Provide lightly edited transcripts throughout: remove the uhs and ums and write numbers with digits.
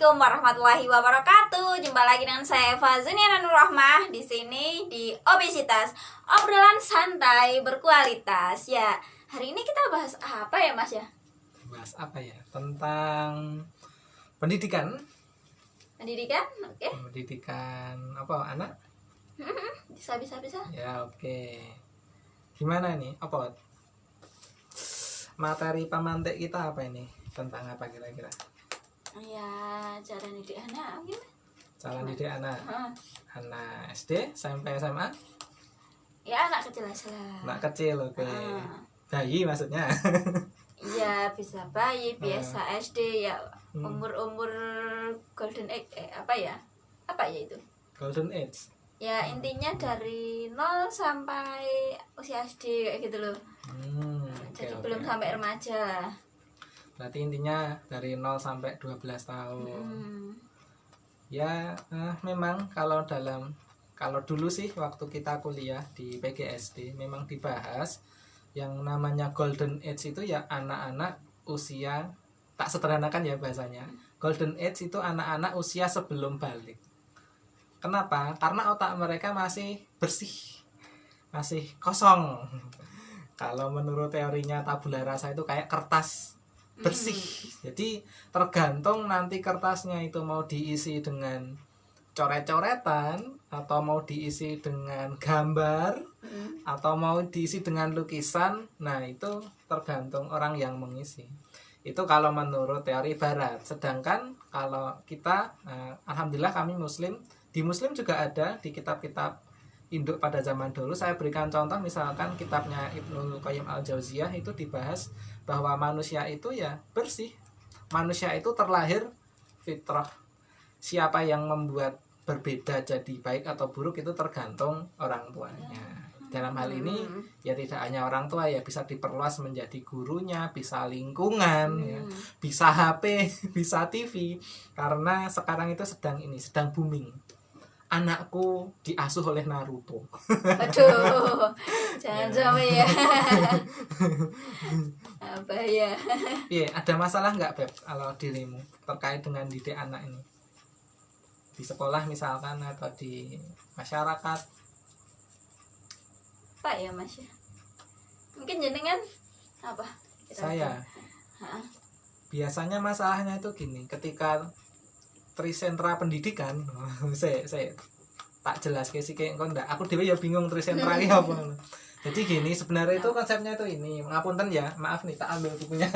Assalamualaikum warahmatullahi wabarakatuh. Jumpa lagi dengan saya Eva Zuniana Nur Rahmah di sini di Obesitas, obrolan santai berkualitas. Ya, hari ini kita bahas apa ya, Mas ya? Bahas apa ya? Tentang pendidikan. Pendidikan, oke. Pendidikan apa anak? Bisa. Ya, oke. Gimana nih? Apa materi pemantik kita apa ini? Tentang apa kira-kira? Ya, cara didik anak gimana? Cara didik anak. Anak SD sampai SMA? Ya, anak kecil aja. Anak kecil, oke. Bayi maksudnya. Iya, bisa bayi, biasa SD ya, umur-umur golden age, apa ya itu? Golden age. Ya, intinya dari 0 sampai usia SD kayak gitu loh. Jadi belum sampai remaja lah. Berarti intinya dari 0 sampai 12 tahun. Ya, memang kalau dulu sih waktu kita kuliah di PGSD memang dibahas yang namanya golden age itu ya anak-anak usia, tak sederhanakan ya bahasanya. Golden age itu anak-anak usia sebelum balik. Kenapa? Karena otak mereka masih bersih, masih kosong. Kalau menurut teorinya tabula rasa itu kayak kertas bersih. Jadi tergantung nanti kertasnya itu mau diisi dengan coret-coretan atau mau diisi dengan gambar atau mau diisi dengan lukisan. Nah, itu tergantung orang yang mengisi. Itu kalau menurut teori barat. Sedangkan kalau kita, alhamdulillah kami muslim, di muslim juga ada di kitab-kitab induk pada zaman dulu. Saya berikan contoh, misalkan kitabnya Ibnul Qayyim Al-Jauziyah itu dibahas bahwa manusia itu ya bersih. Manusia itu terlahir fitrah. Siapa yang membuat berbeda jadi baik atau buruk itu tergantung orang tuanya. Dalam hal ini ya tidak hanya orang tua, ya bisa diperluas menjadi gurunya, bisa lingkungan, ya, bisa HP, bisa TV. Karena sekarang itu sedang booming. Anakku diasuh oleh Naruto. Aduh, jangan sampai ya. Apa ya? Iya, ada masalah nggak, Beb, kalau dirimu terkait dengan didik anak ini? Di sekolah misalkan atau di masyarakat? Apa ya, Mas ya? Mungkin jenengan apa? Saya biasanya masalahnya itu gini, ketika trisentra pendidikan, saya tak jelas kayak kok enggak, aku dewe ya bingung trisentra ini apa. Jadi gini, sebenarnya itu konsepnya itu ini, ngapunten ya, maaf nih tak ambil bukunya.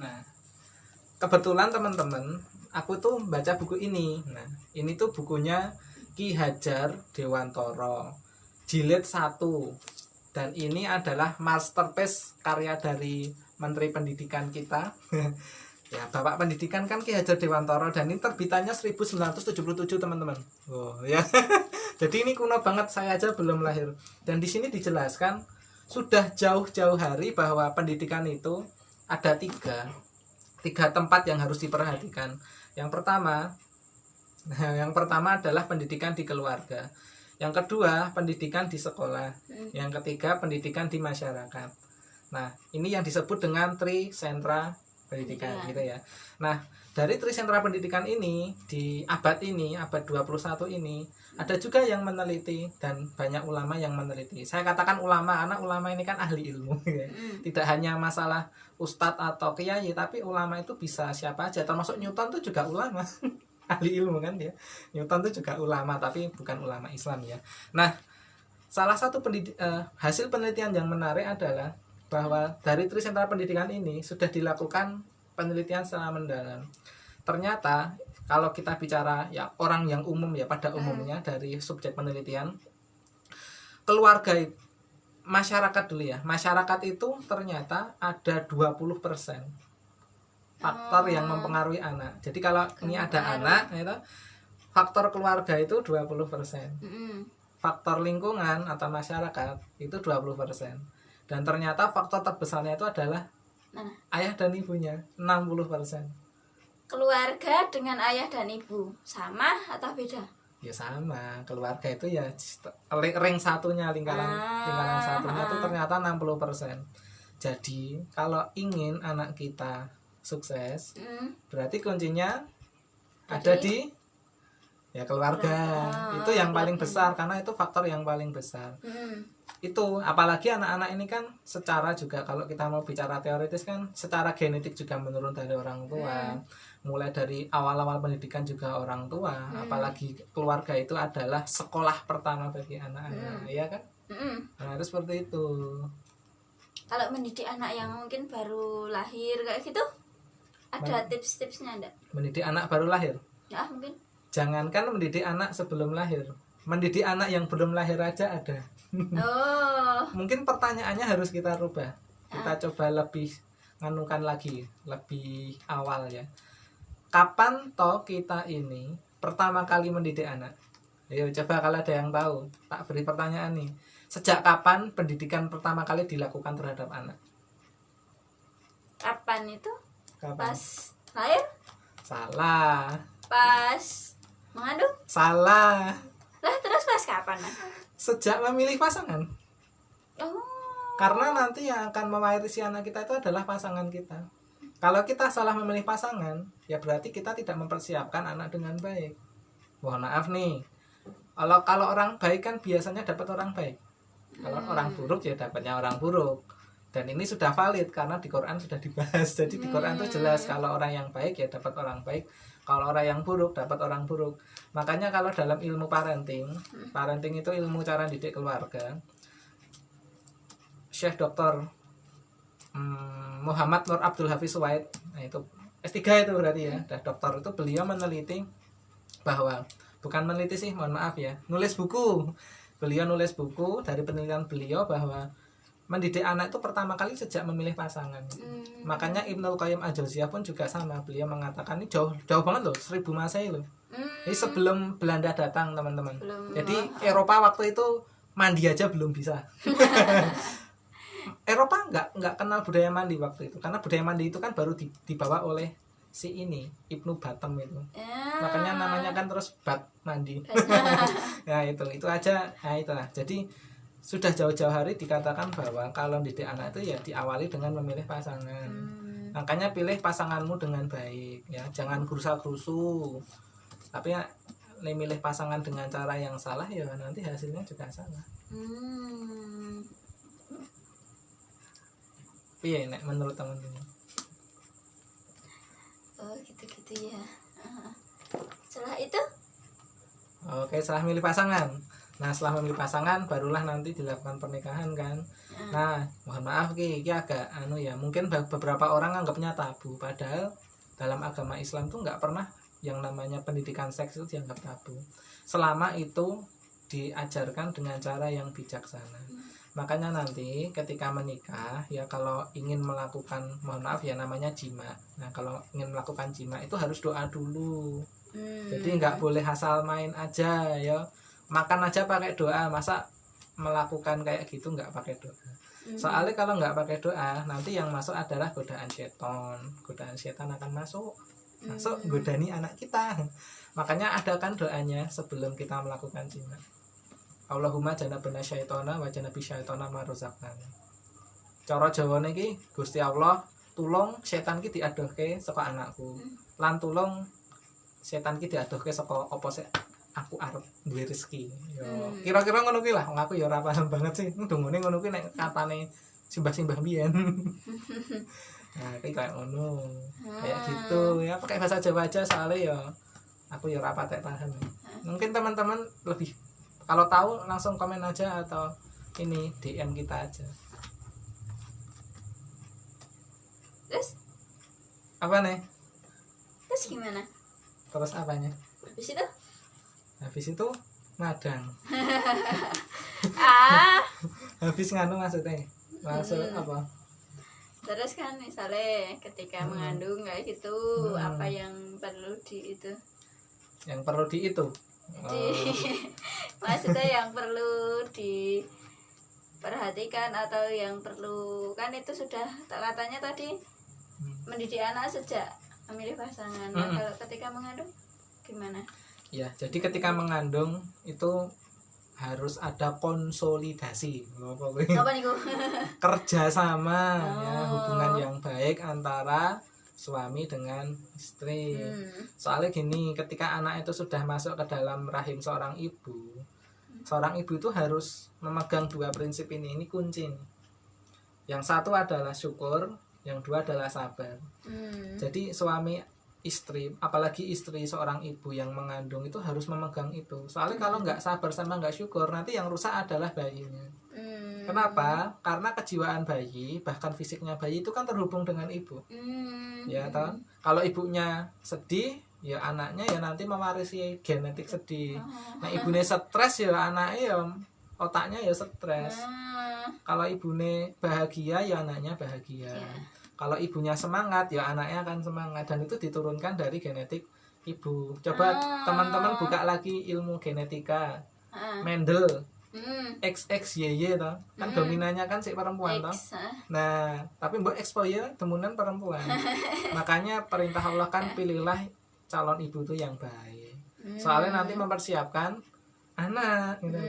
Nah, kebetulan teman-teman, aku tuh baca buku ini. Nah, ini tuh bukunya Ki Hajar Dewantoro, jilid 1. Dan ini adalah masterpiece karya dari Menteri Pendidikan kita. Ya, Bapak Pendidikan kan Ki Hajar Dewantoro, dan ini terbitannya 1977, teman-teman. Oh, ya. Jadi ini kuno banget, saya aja belum lahir. Dan di sini dijelaskan sudah jauh-jauh hari bahwa pendidikan itu ada tiga tempat yang harus diperhatikan. Yang pertama adalah pendidikan di keluarga. Yang kedua, pendidikan di sekolah. Yang ketiga, pendidikan di masyarakat. Nah, ini yang disebut dengan trisentra pendidikan, gitu ya. Nah, dari trisentra pendidikan ini, di abad 21 ini, ada juga yang meneliti dan banyak ulama yang meneliti. Saya katakan ulama, anak ulama ini kan ahli ilmu, ya. Tidak hanya masalah ustadz atau kiai, tapi ulama itu bisa siapa aja, termasuk Newton itu juga ulama. Ahli ilmu kan dia. Newton itu juga ulama, tapi bukan ulama Islam ya. Nah, salah satu hasil penelitian yang menarik adalah bahwa dari trisentra pendidikan ini sudah dilakukan penelitian secara mendalam. Ternyata kalau kita bicara ya orang yang umum ya, pada umumnya dari subjek penelitian, keluarga, masyarakat dulu ya. Masyarakat itu ternyata ada 20% faktor yang mempengaruhi anak. Jadi kalau ini ada anak, itu faktor keluarga itu 20%. Faktor lingkungan atau masyarakat itu 20%. Dan ternyata faktor terbesarnya itu adalah ayah dan ibunya, 60%. Keluarga dengan ayah dan ibu sama atau beda? Ya sama, keluarga itu ya ring satunya, lingkaran satunya itu ternyata 60%. Jadi kalau ingin anak kita sukses, Mm. berarti kuncinya Jadi, ada di ya keluarga. Itu yang paling keluarga. besar, karena itu faktor yang paling besar. Mm. Itu apalagi anak-anak ini kan secara juga, kalau kita mau bicara teoritis kan secara genetik juga menurun dari orang tua. Mulai dari awal-awal pendidikan juga orang tua. Apalagi keluarga itu adalah sekolah pertama bagi anak-anak, ya kan? Mm-mm. Nah, itu seperti itu. Kalau mendidik anak yang mungkin baru lahir kayak gitu, ada tips-tipsnya enggak? Mendidik anak baru lahir, Ya mungkin. jangankan mendidik anak sebelum lahir, mendidik anak yang belum lahir aja ada. Oh. Mungkin pertanyaannya harus kita rubah. Kita coba lebih nganukan lagi, lebih awal ya. Kapan toh kita ini pertama kali mendidik anak? Ayo coba kalau ada yang tahu, tak beri pertanyaan nih. Sejak kapan pendidikan pertama kali dilakukan terhadap anak? Kapan itu? Kapan? Pas lahir? Salah. Pas mengandung? Salah. Lah terus pas kapan? Sejak memilih pasangan. Oh. Karena nanti yang akan mewarisi anak kita itu adalah pasangan kita. Kalau kita salah memilih pasangan, ya berarti kita tidak mempersiapkan anak dengan baik. Mohon maaf nih. Kalau orang baik kan biasanya dapat orang baik. Kalau orang buruk ya dapatnya orang buruk. Dan ini sudah valid karena di Quran sudah dibahas. Jadi di Quran itu jelas kalau orang yang baik ya dapat orang baik. Kalau orang yang buruk dapat orang buruk. Makanya kalau dalam ilmu parenting itu ilmu cara didik keluarga. Syekh Dr. Muhammad Nur Abdul Hafiz Suwaid, nah itu S3 itu berarti ya, dah dokter itu, beliau meneliti bahwa, bukan meneliti sih, mohon maaf ya, nulis buku. Beliau nulis buku dari penelitian beliau bahwa mendidik anak itu pertama kali sejak memilih pasangan. Makanya Ibnul Qayyim Al-Jauziyah pun juga sama, beliau mengatakan ini jauh banget loh, 1000 Masehi loh. Ini sebelum Belanda datang teman-teman. Jadi Eropa waktu itu mandi aja belum bisa. Eropa nggak kenal budaya mandi waktu itu, karena budaya mandi itu kan baru dibawa oleh si ini Ibnu Batam itu. Makanya namanya kan terus bat mandi. Nah itu aja. Nah itulah. Jadi sudah jauh-jauh hari dikatakan bahwa kalau didik anak itu ya diawali dengan memilih pasangan. Makanya pilih pasanganmu dengan baik ya, jangan gerusa-gerusu. Tapi ya milih pasangan dengan cara yang salah ya nanti hasilnya juga salah. Iya, nek menurut teman-teman. Oh gitu ya. Setelah itu? Oke, setelah milih pasangan. Nah, setelah memilih pasangan barulah nanti dilakukan pernikahan kan. Nah, mohon maaf iki agak ya, mungkin beberapa orang anggapnya tabu, padahal dalam agama Islam tuh nggak pernah yang namanya pendidikan seks itu dianggap tabu. Selama itu diajarkan dengan cara yang bijaksana. Makanya nanti ketika menikah ya, kalau ingin melakukan, mohon maaf ya, namanya jima. Nah, kalau ingin melakukan jima itu harus doa dulu. Jadi nggak boleh asal main aja ya. Makan aja pakai doa, masa melakukan kayak gitu nggak pakai doa. Soalnya kalau nggak pakai doa, nanti yang masuk adalah godaan setan. Godaan setan akan masuk godani anak kita. Makanya adakan doanya sebelum kita melakukan jima. Allahumma janabna syaitona wa janabi syaitona ma razaqtana. Cara Jawane iki, Gusti Allah tulung setan ki diadohke saka anakku. Lan tulung setan ki diadohke saka apa sik aku arep duwe rezeki. Yo, kira-kira ngono ki lah. Wong aku ya ora paham banget sih. Dungane ngono ki nek katane simbah-simbah biyen. Nah, kayak ngono. Kayak gitu ya, pakai bahasa Jawa aja soalnya ya aku ya ora patek paham. Mungkin teman-teman lebih, kalau tahu langsung komen aja atau ini DM kita aja. Terus? Apa nih? Terus gimana? Terus apanya? Habis itu? Habis itu ngadang. Habis nganu maksudnya? Maksud apa? Terus kan misalnya ketika mengandung kayak gitu, apa yang perlu di itu? Yang perlu di itu? Maksudnya yang perlu diperhatikan atau yang perlu, kan itu sudah katanya tadi mendidik anak sejak memilih pasangan. Nah, kalau ketika mengandung gimana? Ya, jadi ketika mengandung itu harus ada konsolidasi. Apa nih kerjasama ya, hubungan yang baik antara suami dengan istri. Soalnya gini, ketika anak itu sudah masuk ke dalam rahim seorang ibu itu harus memegang dua prinsip ini kunci nih. Yang satu adalah syukur, yang dua adalah sabar. Jadi suami istri, apalagi istri seorang ibu yang mengandung itu harus memegang itu. Soalnya kalau nggak sabar sama nggak syukur, nanti yang rusak adalah bayinya. Kenapa? Karena kejiwaan bayi, bahkan fisiknya bayi itu kan terhubung dengan ibu. Ya toh? Kalau ibunya sedih, ya anaknya ya nanti mewarisi genetik sedih. Nah, ibunya stres ya anaknya ya otaknya ya stres. Kalau ibunya bahagia ya anaknya bahagia. Kalau ibunya semangat ya anaknya akan semangat, dan itu diturunkan dari genetik ibu. Coba teman-teman buka lagi ilmu genetika. Mendel XXYY toh. Kan dominannya kan si perempuan toh. Nah, tapi mbok X ya demunan perempuan. Makanya perintah Allah kan pilihlah calon ibu itu yang baik. Soalnya nanti mempersiapkan anak gitu.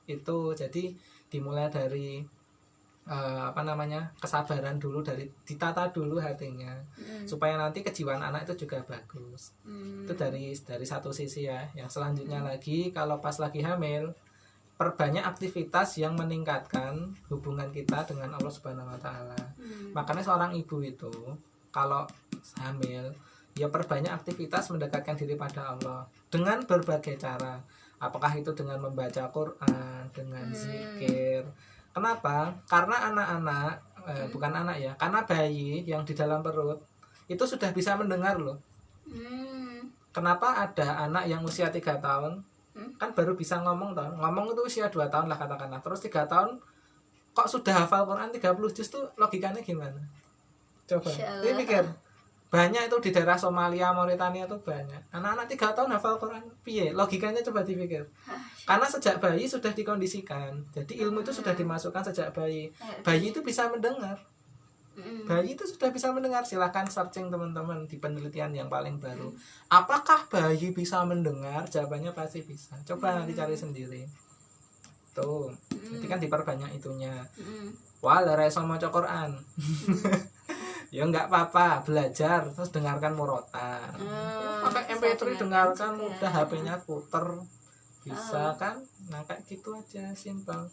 Itu jadi dimulai dari kesabaran dulu, dari ditata dulu hatinya supaya nanti kejiwaan anak itu juga bagus. Itu dari satu sisi ya. Yang selanjutnya lagi, kalau pas lagi hamil, perbanyak aktivitas yang meningkatkan hubungan kita dengan Allah Subhanahu wa taala. Makanya seorang ibu itu kalau hamil ya perbanyak aktivitas mendekatkan diri pada Allah dengan berbagai cara. Apakah itu dengan membaca Quran, dengan zikir. Kenapa? Karena anak-anak bukan anak ya, karena bayi yang di dalam perut itu sudah bisa mendengar loh. Kenapa ada anak yang usia 3 tahun kan baru bisa ngomong toh. Ngomong itu usia 2 tahun lah katakanlah. Terus 3 tahun kok sudah hafal Quran 30 juz tuh logikanya gimana? Coba. Ini mikir. Banyak itu di daerah Somalia, Mauritania tuh banyak. Anak-anak 3 tahun hafal Quran. Piye? Logikanya coba dipikir. Karena sejak bayi sudah dikondisikan. Jadi ilmu itu sudah dimasukkan sejak bayi. Bayi itu bisa mendengar. Bayi itu sudah bisa mendengar. Silahkan searching teman-teman di penelitian yang paling baru. Apakah bayi bisa mendengar? Jawabannya pasti bisa. Coba nanti cari sendiri. Tuh. Jadi kan diperbanyak itunya. Wah, lara iso maca Quran. Ya enggak apa-apa, belajar terus dengarkan murotal. Pakai MP3 dengarkan, udah HP-nya puter. Bisa kan? Nah, kayak gitu aja, simpel.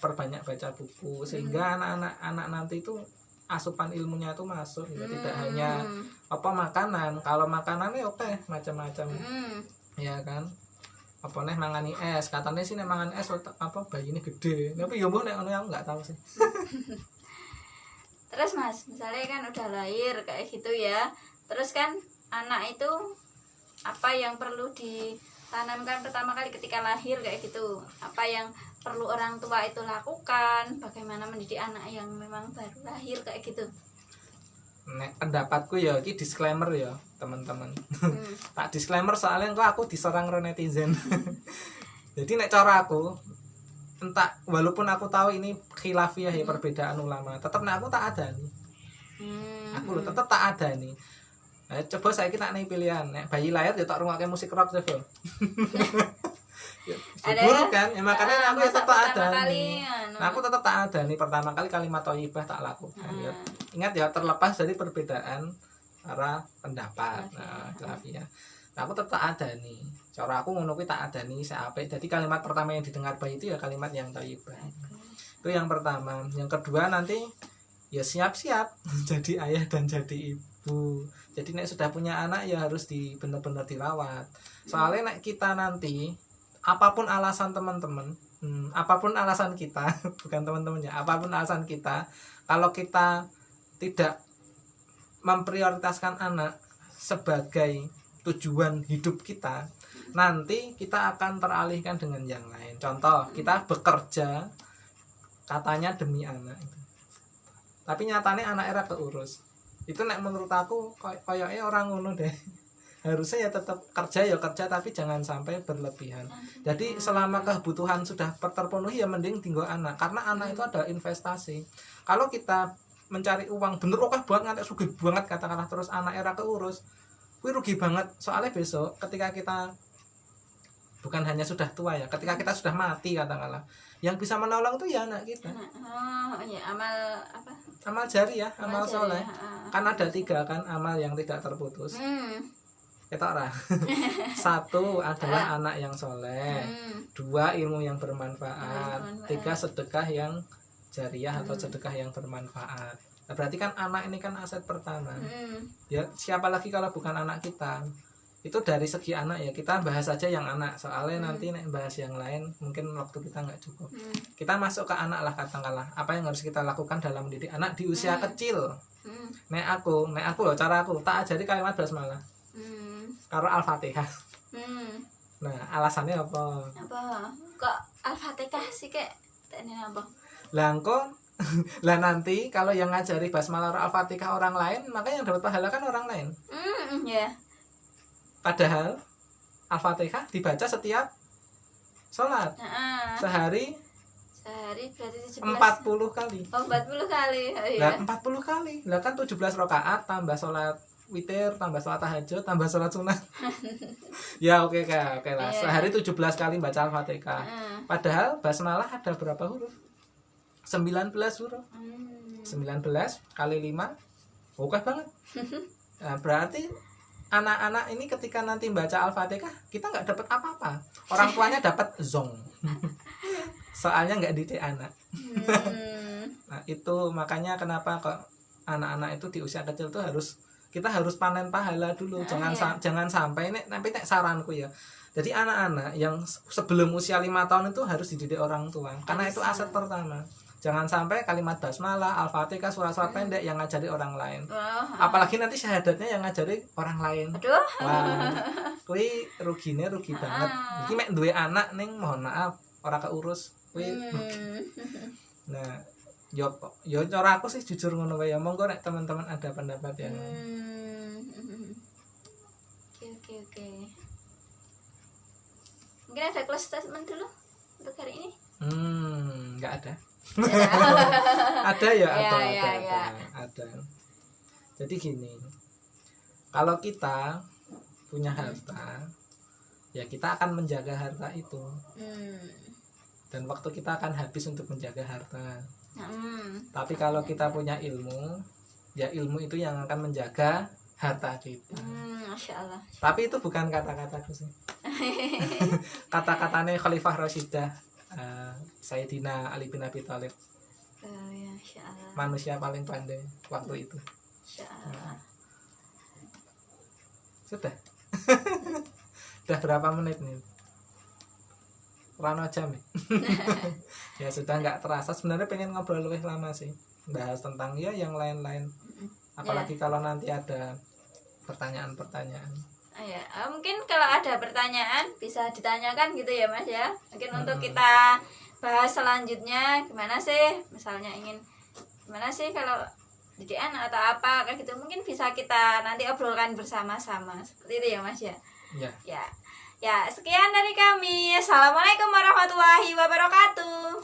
Perbanyak baca buku sehingga anak-anak nanti itu asupan ilmunya itu masuk ya. Tidak hanya makanan. Kalau makanannya oke macam-macam. Ya kan? Apa nih mangani es, katanya sih nek mangan es bayi ini gede. Tapi ya mbah nek ngono aku enggak tahu sih. Terus Mas, misalnya kan udah lahir kayak gitu ya. Terus kan anak itu apa yang perlu ditanamkan pertama kali ketika lahir kayak gitu? Apa yang perlu orang tua itu lakukan? Bagaimana mendidik anak yang memang baru lahir kayak gitu? Nek pendapatku ya iki disclaimer ya, teman-teman. Tak disclaimer soalnya kok aku diserang netizen. Jadi nek cara aku entah, walaupun aku tahu ini khilafiyah ya, perbedaan ulama, tetap nek aku tak ada nih. Aku lo tetap tak ada nih. Nah, coba saya kita nih pilihan, nek bayi lahir ya tak rungokke musik rock coba. Ya, buruk kan? Ya makanya aku ya tetap ada nih. Nah, aku tetap tak ada nih pertama kali kalimat thayyibah tak lakukan. Ya. Ingat ya, terlepas dari perbedaan cara pendapat. Nah, khilafiyah. Nah, aku tetap ada nih. Cara aku ngono kuwi tak ada nih saya apik. Jadi kalimat pertama yang didengar bayi itu ya kalimat yang thayyibah. Itu yang pertama. Yang kedua nanti ya siap-siap jadi ayah dan jadi ibu. Jadi nek sudah punya anak ya harus benar-benar dirawat. Soalnya nek kita nanti apapun alasan teman-teman, apapun alasan kita, bukan teman-temannya, apapun alasan kita, kalau kita tidak memprioritaskan anak sebagai tujuan hidup kita, nanti kita akan teralihkan dengan yang lain. Contoh, kita bekerja katanya demi anak, tapi nyatanya anak era keurus. Itu nek menurut aku kayaknya orang ngono deh. Harusnya ya tetap kerja ya kerja, tapi jangan sampai berlebihan. Jadi selama kebutuhan sudah terpenuhi ya mending tinggal anak, karena anak itu adalah investasi. Kalau kita mencari uang bener oke banget ngantek sugih banget katakanlah, terus anak era keurus, kuwi rugi banget. Soalnya besok ketika kita bukan hanya sudah tua ya, ketika kita sudah mati katakanlah, yang bisa menolong itu ya anak kita. Ya, amal apa? Amal jari ya, amal soleh. Kan ada 3 kan amal yang tidak terputus. Kita ora. 1 adalah anak yang soleh, 2 ilmu yang bermanfaat, 3 sedekah yang jariah atau sedekah yang bermanfaat. Nah, berarti kan anak ini kan aset pertama. Ya siapa lagi kalau bukan anak kita. Itu dari segi anak ya, kita bahas aja yang anak, soalnya nanti bahas yang lain mungkin waktu kita nggak cukup. Kita masuk ke anak lah katakanlah, apa yang harus kita lakukan dalam mendidik anak di usia kecil. Nek aku loh, cara aku tak ajari kalimat basmalah karo Al-Fatihah. Nah alasannya apa Kok Al-Fatihah sih kayak ini apa? Lah nanti kalau yang ngajari basmalah Al-Fatihah orang lain, maka yang dapat pahala kan orang lain. Ya. Padahal Al-Fatihah dibaca setiap sholat. Sehari berarti 17. 40 kali. Oh, 40 kali. Lah 40 kali. Lah kan 17 rakaat tambah sholat witir, tambah sholat tahajud, tambah sholat sunnah. Ya oke lah. Sehari 17 kali baca Al-Fatihah. Padahal basmalah ada berapa huruf? 19 huruf. 19 kali 5 oke banget. Nah, berarti anak-anak ini ketika nanti baca Al-Fatihah, kita nggak dapat apa-apa. Orang tuanya dapat zong. Soalnya nggak didik anak. Nah, itu makanya kenapa kok anak-anak itu di usia kecil tuh kita harus panen pahala dulu. Jangan sampai nek saranku ya. Jadi anak-anak yang sebelum usia 5 tahun itu harus dididik orang tua, karena itu aset pertama. Jangan sampai kalimat basmalah, Al-Fatihah, surat-surat pendek yang ngajari orang lain. Apalagi nanti syahadatnya yang ngajari orang lain. Aduh. Wah, kuwi rugi banget. Iki mek duwe anak ning mohon maaf ora keurus. Kuwi. Nah, yo cara aku sih jujur ngono wae ya. Monggo nek teman-teman ada pendapat yang Oke. Mungkin ada close statement dulu untuk hari ini? Nggak ada. Ada ya, ada. Jadi gini, kalau kita punya harta, ya kita akan menjaga harta itu. Dan waktu kita akan habis untuk menjaga harta. Tapi kalau kita punya ilmu, ya ilmu itu yang akan menjaga harta kita. Masya Allah. Tapi itu bukan kata-kataku sih. Kata-katanya Khalifah Rashidah, Sayyidina Ali bin Abi Thalib. Ya, Masya Allah. Manusia paling pandai waktu itu. Masya Allah. Sudah. Sudah berapa menit nih? Rano jam ya? Ya sudah nggak terasa. Sebenarnya pengen ngobrol lebih lama sih, bahas tentang ya yang lain-lain. Apalagi kalau nanti ada pertanyaan-pertanyaan. Ya, mungkin kalau ada pertanyaan bisa ditanyakan gitu ya Mas ya. Mungkin untuk kita bahas selanjutnya gimana sih, misalnya ingin gimana sih kalau didikan atau apa kayak gitu, mungkin bisa kita nanti obrolkan bersama-sama seperti itu ya Mas ya. Ya, sekian dari kami. Assalamualaikum warahmatullahi wabarakatuh.